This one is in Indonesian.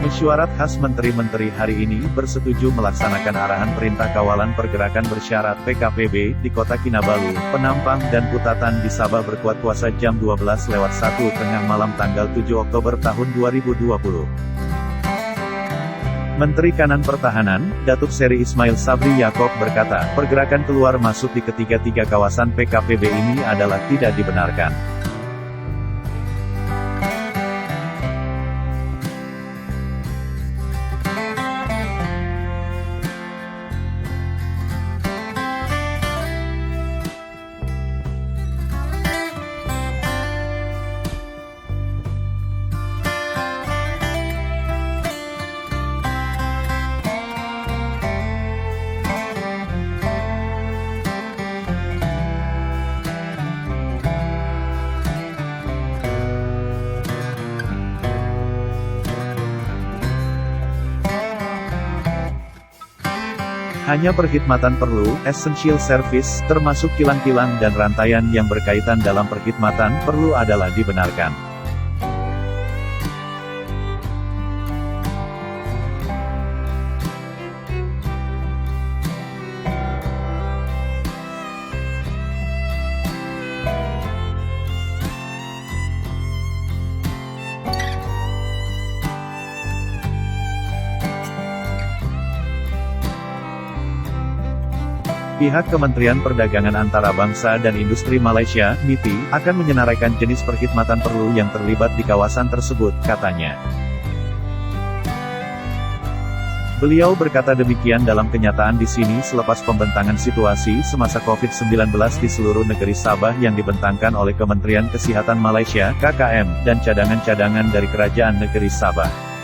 Mesyuarat khas Menteri-Menteri hari ini bersetuju melaksanakan arahan Perintah Kawalan Pergerakan Bersyarat (PKPB) di Kota Kinabalu, Penampang dan Putatan di Sabah berkuat kuasa jam 12:01 tengah malam tanggal 7 Oktober tahun 2020. Menteri Kanan Pertahanan, Datuk Seri Ismail Sabri Yaakob berkata, pergerakan keluar masuk di ketiga-tiga kawasan PKPB ini adalah tidak dibenarkan. Hanya perkhidmatan perlu, essential service, termasuk kilang-kilang dan rantaian yang berkaitan dalam perkhidmatan perlu adalah dibenarkan. Pihak Kementerian Perdagangan Antarabangsa dan Industri Malaysia, MIPI, akan menyenaraikan jenis perkhidmatan perlu yang terlibat di kawasan tersebut, katanya. Beliau berkata demikian dalam kenyataan di sini selepas pembentangan situasi semasa COVID-19 di seluruh negeri Sabah yang dibentangkan oleh Kementerian Kesihatan Malaysia, KKM, dan cadangan-cadangan dari Kerajaan Negeri Sabah.